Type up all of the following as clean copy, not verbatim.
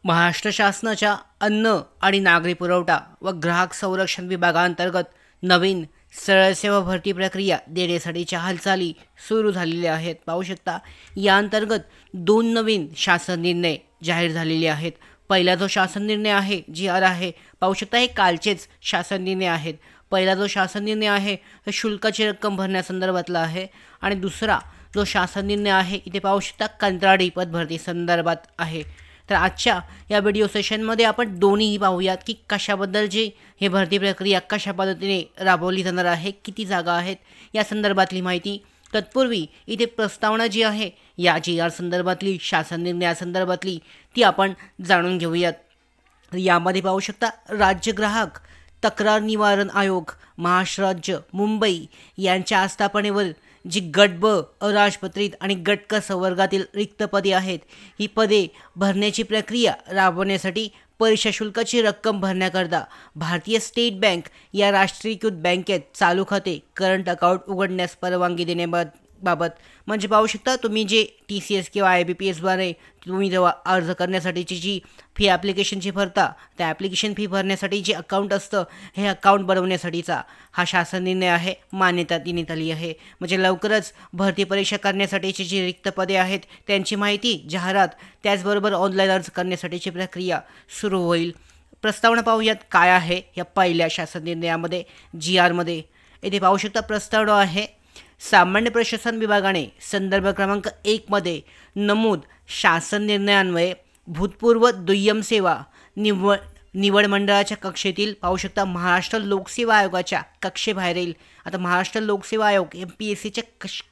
महाराष्ट्र शासनाच्या अन्न आणि नागरी पुरवठा व ग्राहक संरक्षण विभागांतर्गत नवीन सरळ सेवा भरती प्रक्रिया देण्यासाठीच्या हालचाली सुरू झालेल्या आहेत। पाहू शकता या अंतर्गत दोन नवीन शासन निर्णय जाहीर झालेले आहेत। पहिला जो शासन निर्णय आहे जी आर आहे, पाहू शकता हे कालचेच शासन निर्णय आहेत। पहिला जो शासन निर्णय आहे तो शुल्काची रक्कम भरण्यासंदर्भातला आहे आणि दुसरा जो शासन निर्णय आहे इथे पाहू शकता कंत्राटी पद भरती संदर्भात आहे। तर आजच्या या व्हिडिओ सेशनमध्ये आपण दोन्हीही पाहूयात की कशाबद्दलची हे भरती प्रक्रिया कशा पद्धतीने राबवली जाणार आहे, किती जागा आहेत या संदर्भातली माहिती। तत्पूर्वी इथे प्रस्तावना जी आहे या जी आर संदर्भातली शासन निर्णयासंदर्भातली ती आपण जाणून घेऊयात। यामध्ये पाहू शकता राज्य ग्राहक तक्रार निवारण आयोग महाराष्ट्र राज्य मुंबई यांच्या आस्थापनेवर जी गट ब अराजपत्रित आणि गट क संवर्गातील रिक्त पदे आहेत ही पदे भरण्याची प्रक्रिया राबवण्यासाठी परीक्षा शुल्काची रक्कम भरण्याकरता भारतीय स्टेट बँक या राष्ट्रीयकृत बँकेत चालू खाते करंट अकाउंट उघडण्यास परवानगी देण्याबाबत म्हणजे पाहू शकता तुम्ही जे TCS किंवा IBPS द्वारे तुम्ही जेव्हा अर्ज करण्यासाठीची जी फी ॲप्लिकेशनची भरता त्या ॲप्लिकेशन फी भरण्यासाठी जे अकाउंट असतं हे अकाउंट बनवण्यासाठीचा हा शासन निर्णय आहे, मान्यता देण्यात आली आहे। म्हणजे लवकरच भरती परीक्षा करण्यासाठीची जी रिक्त पदे आहेत त्यांची माहिती जाहिरात त्याचबरोबर ऑनलाईन अर्ज करण्यासाठीची प्रक्रिया सुरू होईल। प्रस्तावना पाहूयात काय आहे या पहिल्या शासन निर्णयामध्ये जी आरमध्ये। इथे पाहू शकता प्रस्तावना आहे सामान्य प्रशासन विभागाने संदर्भ क्रमांक 1 मध्ये नमूद शासन निर्णयान्वये भूतपूर्व दुय्यम सेवा निवड मंडळाच्या कक्षेतील पाहू शकता महाराष्ट्र लोकसेवा आयोगाच्या कक्षेबाहेरील, आता महाराष्ट्र लोकसेवा आयोग MPSCच्या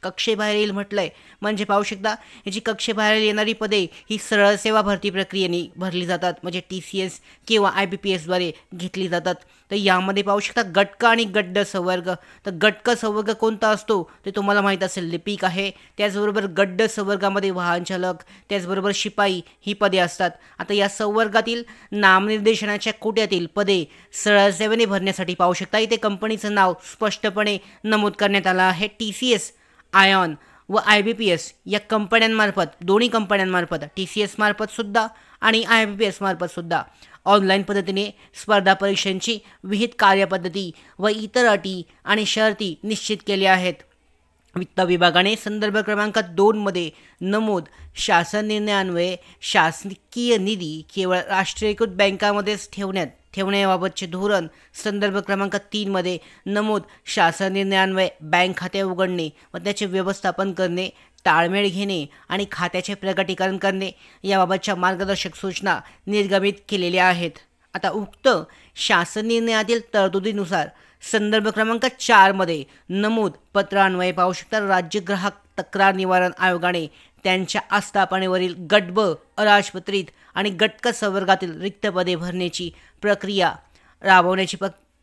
कक्षेबाहेरील म्हटलंय म्हणजे पाहू शकता याची कक्षेबाहेर येणारी पदे ही सरळ सेवा भरती प्रक्रियेने भरली जातात, म्हणजे TCS किंवा IBPS द्वारे घेतली जातात। तर यामध्ये पाहू शकता गट क आणि गट ड संवर्ग। तर गट क संवर्ग कोणता असतो ते तुम्हाला माहीत असेल, लिपिक आहे। त्याचबरोबर गट ड संवर्गामध्ये वाहन चालक त्याचबरोबर शिपाई ही पदे असतात। आता या संवर्गातील नामनिर्देशनाच्या कोट्यातील पदे सरळ सेवेने भरण्यासाठी पाहू शकता इथे कंपनीचं नाव स्पष्टपणे नमूद करण्यात आलं आहे। TCS, आयॉन व IBPS या कंपन्यांमार्फत, दोन्ही कंपन्यांमार्फत TCS मार्फत सुद्धा आणि IBPS मार्फत सुद्धा ऑनलाईन पद्धतीने स्पर्धा परीक्षांची विहित कार्यपद्धती व इतर अटी आणि शर्ती निश्चित केल्या आहेत। वित्त विभागाने संदर्भ क्रमांक 2 मध्ये नमूद शासन निर्णयान्वये शासकीय निधी केवळ राष्ट्रीयकृत बँकांमध्येच ठेवण्याबाबतचे धोरण संदर्भ क्रमांक 3 मध्ये नमूद शासन निर्णयान्वये बँक खाते उघडणे व त्याचे व्यवस्थापन करणे, ताळमेळ घेणे आणि खात्याचे प्रकटीकरण करणे याबाबतच्या मार्गदर्शक सूचना निर्गमित केलेल्या आहेत। आता उक्त शासन निर्णयातील तरतुदीनुसार संदर्भ क्रमांक 4 मध्ये नमूद पत्रान्वये पाहू शकता राज्य ग्राहक तक्रार निवारण आयोगाने त्यांच्या आस्थापनेवरील गट ब अराजपत्रित आणि गट क संवर्गातील रिक्त पदे भरण्याची प्रक्रिया राबवण्याची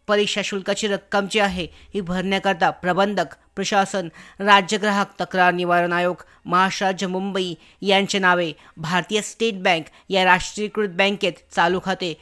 परीक्षा शुल्काची रक्कम जी आहे ही भरण्याकरता प्रबंधक प्रशासन राज्य ग्राहक तक्रार निवारण आयोग महाराष्ट्र राज्य मुंबई यांचे नावे भारतीय स्टेट बँक या राष्ट्रीयकृत बँकेत चालू खाते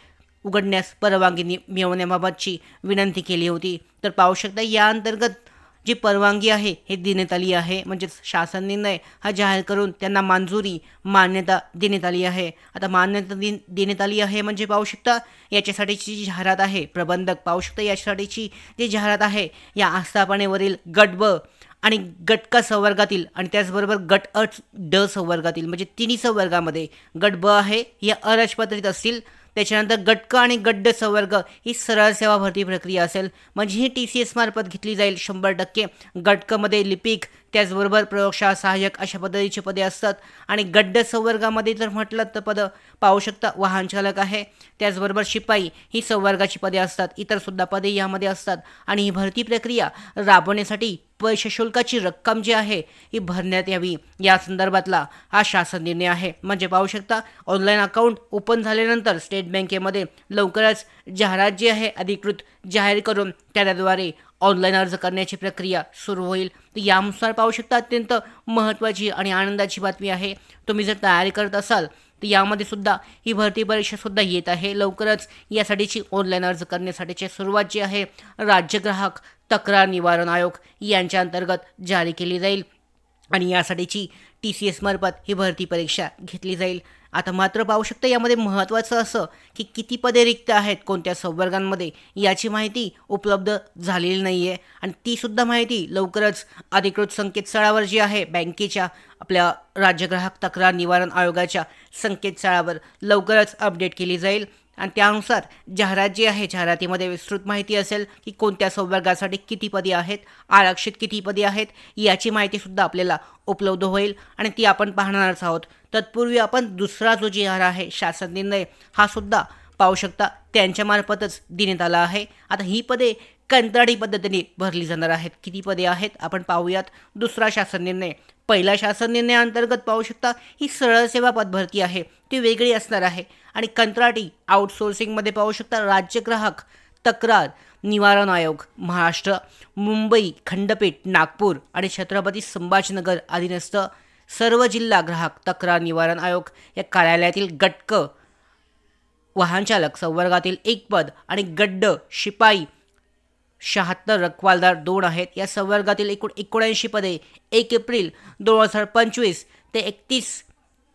उघडण्यास परवानगी मिळवण्याबाबतची विनंती केली होती। तर पाहू शकता या अंतर्गत जी परवानगी आहे हे देण्यात आली आहे, म्हणजे शासन निर्णय हा जाहीर करून त्यांना मान्यता देण्यात आली आहे। आता मान्यता देण्यात आली आहे म्हणजे पाहू शकता याच्यासाठीची जी जाहिरात आहे, प्रबंधक पाहू शकता याच्यासाठीची जी जाहिरात आहे या आस्थापनेवरील गट ब आणि गट क संवर्गातील आणि त्याचबरोबर गट अ ड संवर्गातील म्हणजे तिन्ही संवर्गामध्ये गट ब आहे या अराजपत्रित असतील, त्याच्यानंतर गट क आणि गट ड संवर्ग ही सरळ सेवा भरती प्रक्रिया असेल म्हणजे ही TCS मार्फत घेतली जाईल 100%। गट क मध्ये लिपिक त्याचबरोबर प्रयोगशाळा सहाय्यक अशा पद्धतीची पदे असतात आणि गट ड संवर्गामध्ये जर म्हटलं तर पदं पाहू शकता वाहन चालक आहे त्याचबरोबर शिपाई ही संवर्गाची पदे असतात, इतर सुद्धा पदे यामध्ये असतात। आणि ही भरती प्रक्रिया राबवण्यासाठी परीक्षा शुल्काची रक्कम जी आहे ही भरण्यात यावी या संदर्भातला हा शासन निर्णय आहे। म्हणजे पाहू शकता ऑनलाईन अकाउंट ओपन झाल्यानंतर स्टेट बँकेमध्ये लवकरच जाहिरात जी आहे अधिकृत जाहीर करून त्याद्वारे ऑनलाईन अर्ज करण्याची प्रक्रिया सुरू होईल। तर यानुसार पाहू शकता अत्यंत महत्त्वाची आणि आनंदाची बातमी आहे। तुम्ही जर तयारी करत असाल तर यामध्ये सुद्धा ही भरती परीक्षा सुद्धा येत आहे लवकरच। यासाठीची ऑनलाईन अर्ज करण्यासाठीची सुरुवात जी आहे राज्य ग्राहक तक्रार निवारण आयोग यांच्या अंतर्गत जारी केली जाईल आणि यासाठीची TCS मार्फत ही भरती परीक्षा घेतली जाईल। आता मात्र पाहू शकता यामध्ये महत्त्वाचं असं की किती पदे रिक्त आहेत कोणत्या संवर्गांमध्ये याची माहिती उपलब्ध झालेली नाही आहे आणि तीसुद्धा माहिती लवकरच अधिकृत संकेतस्थळावर जी आहे बँकेच्या आपल्या राज्य ग्राहक तक्रार निवारण आयोगाच्या संकेतस्थळावर लवकरच अपडेट केली जाईल आणि त्यानुसार जाहिरात जी आहे जाहिरातीमध्ये विस्तृत माहिती असेल की कोणत्या संवर्गासाठी किती पदे आहेत, आरक्षित किती पदे आहेत याची माहितीसुद्धा आपल्याला उपलब्ध होईल आणि ती आपण पाहणारच आहोत. तत्पूर्वी आपण दुसरा जो जी आर आहे शासन निर्णय हा सुद्धा पाहू शकता त्यांच्यामार्फतच देण्यात आला आहे. आता ही पदे कंत्राटी पद्धतीने भरली जाणार आहेत. किती पदे आहेत आपण पाहूयात. दुसरा शासन निर्णय. पहिला शासन निर्णयाअंतर्गत पाहू शकता ही सरळ सेवा पदभरती आहे ती वेगळी असणार आहे आणि कंत्राटी आउटसोर्सिंगमध्ये पाहू शकता राज्य ग्राहक तक्रार निवारण आयोग महाराष्ट्र, मुंबई खंडपीठ, नागपूर आणि छत्रपती संभाजीनगर अधीनस्थ सर्व जिल्हा ग्राहक तक्रार निवारण आयोग या कार्यालयातील गटक वाहनचालक संवर्गातील 1 पद आणि गड्ड शिपाई 76 रखवालदार 2 आहेत. या संवर्गातील एकूण 79 पदे 1 एप्रिल 2025 ते 31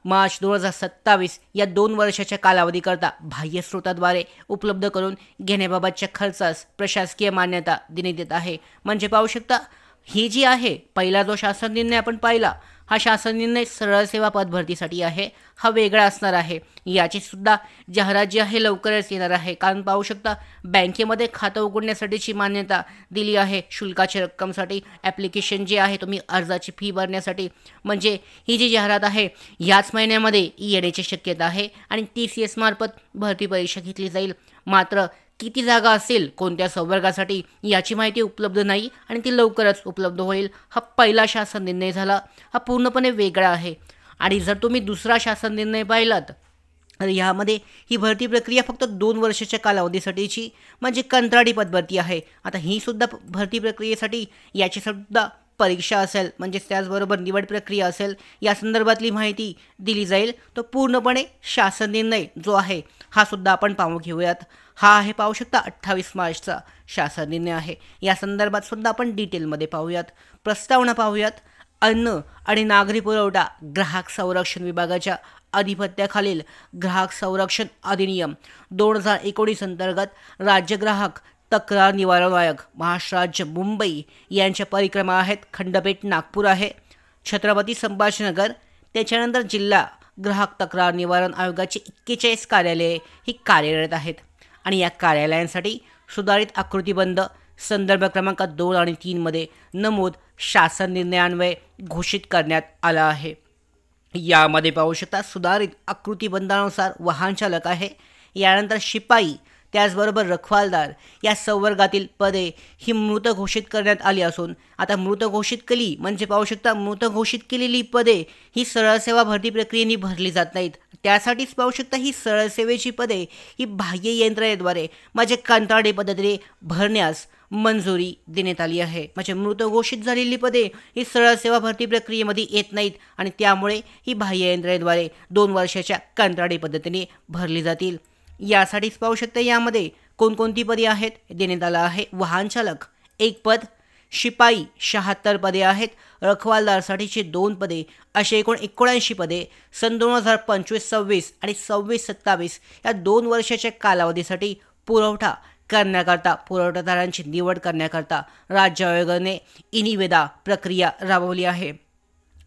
मार्च 2027 या 2 वर्षाच्या कालावधीकरता बाह्य स्रोताद्वारे उपलब्ध करून घेण्याबाबतच्या खर्चास प्रशासकीय मान्यता देण्यात येत आहे. म्हणजे पाहू शकता ही जी आहे पहिला जो शासन निर्णय आपण पाहिला हा शासन निर्णय सरळ सेवा पदभरतीसाठी आहे, हा वेगळा असणार आहे. याची सुद्धा जाहिरात जी आहे लवकरच येणार आहे. कारण पाहू शकता बँकेमध्ये खातं उघडण्यासाठीची मान्यता दिली आहे शुल्काच्या रक्कमसाठी. ॲप्लिकेशन जे आहे तुम्ही अर्जाची फी भरण्यासाठी म्हणजे ही जी जाहिरात आहे याच महिन्यामध्ये येण्याची शक्यता आहे आणि TCS मार्फत भरती परीक्षा घेतली जाईल. मात्र किती जागा असेल कोणत्या संवर्गासाठी याची माहिती उपलब्ध नाही आणि ती लवकरच उपलब्ध होईल. हा पहिला शासन निर्णय झाला, हा पूर्णपणे वेगळा आहे. आणि जर तुम्ही दुसरा शासन निर्णय पाहिलात तर यामध्ये ही भरती प्रक्रिया फक्त 2 वर्षाच्या कालावधीसाठीची म्हणजे कंत्राटी पदभरती आहे. आता ही सुद्धा भरती प्रक्रियेसाठी याची सुद्धा परीक्षा असेल म्हणजेच त्याचबरोबर निवड प्रक्रिया असेल या संदर्भातली माहिती दिली जाईल. तो पूर्णपणे शासन निर्णय जो आहे हा सुद्धा आपण पाहून घेऊयात. हा आहे पाहू शकता 28 मार्चचा शासन निर्णय आहे. या संदर्भात सुद्धा आपण डिटेलमध्ये पाहूयात. प्रस्तावना पाहूयात. अन्न आणि नागरी पुरवठा ग्राहक संरक्षण विभागाच्या अधिपत्याखालील ग्राहक संरक्षण अधिनियम 2019 अंतर्गत राज्य ग्राहक तक्रार निवारण आयोग महाराष्ट्र राज्य मुंबई यांच्या परिक्रमा आहेत. खंडपीठ नागपूर आहे, छत्रपती संभाजीनगर. त्याच्यानंतर जिल्हा ग्राहक तक्रार निवारण आयोगाची 41 कार्यालये ही कार्यरत आहेत आणि या कार्यालयांसाठी सुधारित आकृतीबंध संदर्भ क्रमांक 2 आणि 3 मध्ये नमूद शासन निर्णयान्वये घोषित करण्यात आला आहे. यामध्ये पाहू शकता सुधारित आकृतीबंधानुसार वाहन चालक आहे, यानंतर शिपाई, त्याचबरोबर रखवालदार या संवर्गातील पदे ही मृत घोषित करण्यात आली असून आता मृत घोषित केली म्हणजे पाहू शकता मृत घोषित केलेली पदे ही सरळ सेवा भरती प्रक्रियेने भरली जात नाहीत. त्यासाठीच पाहू शकता ही सरळ सेवेची पदे ही बाह्य यंत्रणेद्वारे म्हणजे कंत्राटी पद्धतीने भरण्यास मंजुरी देण्यात आली आहे. म्हणजे मृत घोषित झालेली पदे ही सरळ सेवा भरती प्रक्रियेमध्ये येत नाहीत आणि त्यामुळे ही बाह्य यंत्रणेद्वारे 2 वर्षाच्या कंत्राटी पद्धतीने भरली जातील. यासाठीच पाहू शकता यामध्ये कोणकोणती पदे आहेत देण्यात आलं आहे. वाहन चालक 1 पद, शिपाई 76 पदे आहेत, रखवालदारसाठीची 2 पदे असे एकूण 79 पदे सन 2025-26 आणि 26-27 या 2 वर्षाच्या कालावधीसाठी पुरवठा करण्याकरता पुरवठादारांची निवड करण्याकरता राज्य आयोगाने ई-निविदा प्रक्रिया राबवली आहे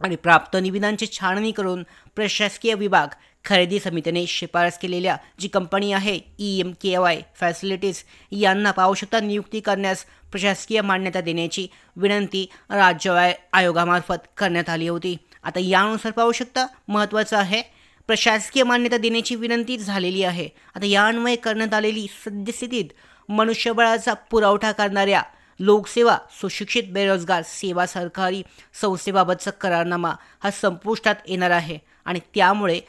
आणि प्राप्त निविदांची छाननी करून प्रशासकीय विभाग खरेदी समितीने शिफारस केलेल्या जी कंपनी आहे EMKY फॅसिलिटीज यांना पाहू शकता नियुक्ती करण्यास प्रशासकीय मान्यता देण्याची विनंती राज्य आयोगामार्फत करण्यात आली होती. आता यानुसार पाहू शकता महत्त्वाचं आहे प्रशासकीय मान्यता देण्याची विनंती झालेली आहे. आता यान्वये करण्यात आलेली सद्यस्थितीत मनुष्यबळाचा पुरवठा करणाऱ्या लोकसेवा सुशिक्षित बेरोजगार सेवा सरकारी संस्थेबाबतचा करारनामा हा संपुष्टात येणार आहे आणि त्यामुळे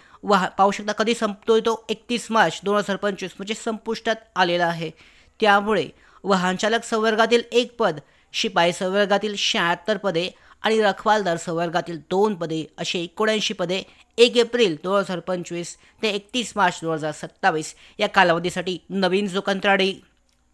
पाहू शकता कधी संपतोय तो 31 मार्च 2025 म्हणजे संपुष्टात आलेला आहे. त्यामुळे वाहनचालक संवर्गातील 1 पद, शिपाई संवर्गातील 76 पदे आणि रखवालदार संवर्गातील 2 पदे असे 79 पदे 1 एप्रिल 2025 ते 31 मार्च 2027 या कालावधीसाठी नवीन जो कंत्राटी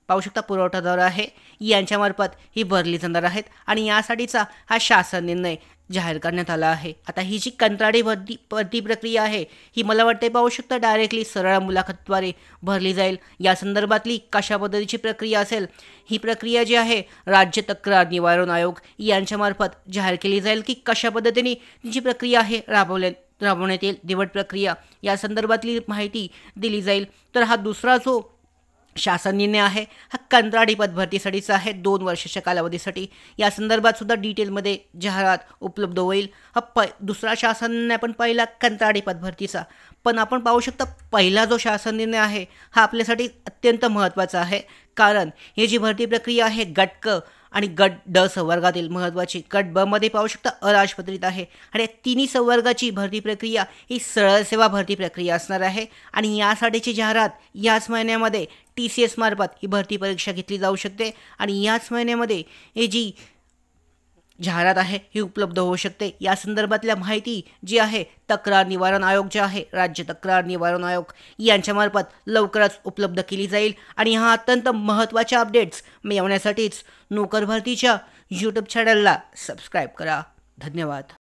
पाहू शकता पुरवठादार आहे यांच्यामार्फत ही भरली जाणार आहेत आणि यासाठीचा हा शासन निर्णय जाहीर करण्यात आला आहे। आता ही जी कंत्राटी भरती प्रक्रिया आहे ही मला वाटते पाहू शकता डायरेक्टली सरळ मुलाखतद्वारे भरली जाईल। या संदर्भातली कशा पद्धतीची प्रक्रिया असेल ही प्रक्रिया जी आहे राज्य तक्रार निवारण आयोग यांच्यामार्फत जाहीर केली जाईल की कशा पद्धतीने जी प्रक्रिया आहे राबवण्यात येईल। निवड प्रक्रिया या संदर्भातली माहिती दिली जाईल। तर हा दुसरा जो शासन निर्णय आहे हा कंत्राटी पदभरतीसाठीचा आहे 2 वर्षाच्या कालावधीसाठी। या संदर्भात सुद्धा डिटेलमध्ये जाहिरात उपलब्ध होईल। हा दुसरा शासन निर्णय पण पहिला कंत्राटी पदभरतीचा, पण आपण पाहू शकता पहिला जो शासन निर्णय आहे हा आपल्यासाठी अत्यंत महत्त्वाचा आहे, कारण ही जी भरती प्रक्रिया आहे गट क आणि गट ड संवर्गातील महत्त्वाची, गट ब मध्ये पाहू शकता अराजपत्रित आहे आणि तिन्ही संवर्गाची भरती प्रक्रिया ही सरळ सेवा भरती प्रक्रिया असणार आहे आणि यासाठीची जाहिरात याच महिन्यामध्ये TCS मार्फत ही भरती परीक्षा घेतली जाऊ शकते आणि याच महिन्यामध्ये ही जी जाहिरात आहे ही उपलब्ध होऊ शकते। या संदर्भातल्या माहिती जी आहे तक्रार निवारण आयोग जे आहे राज्य तक्रार निवारण आयोग यांच्यामार्फत लवकरच उपलब्ध केली जाईल आणि हा अत्यंत महत्त्वाच्या अपडेट्स मिळवण्यासाठीच नोकर भरतीच्या YouTube चॅनलला सबस्क्राईब करा। धन्यवाद।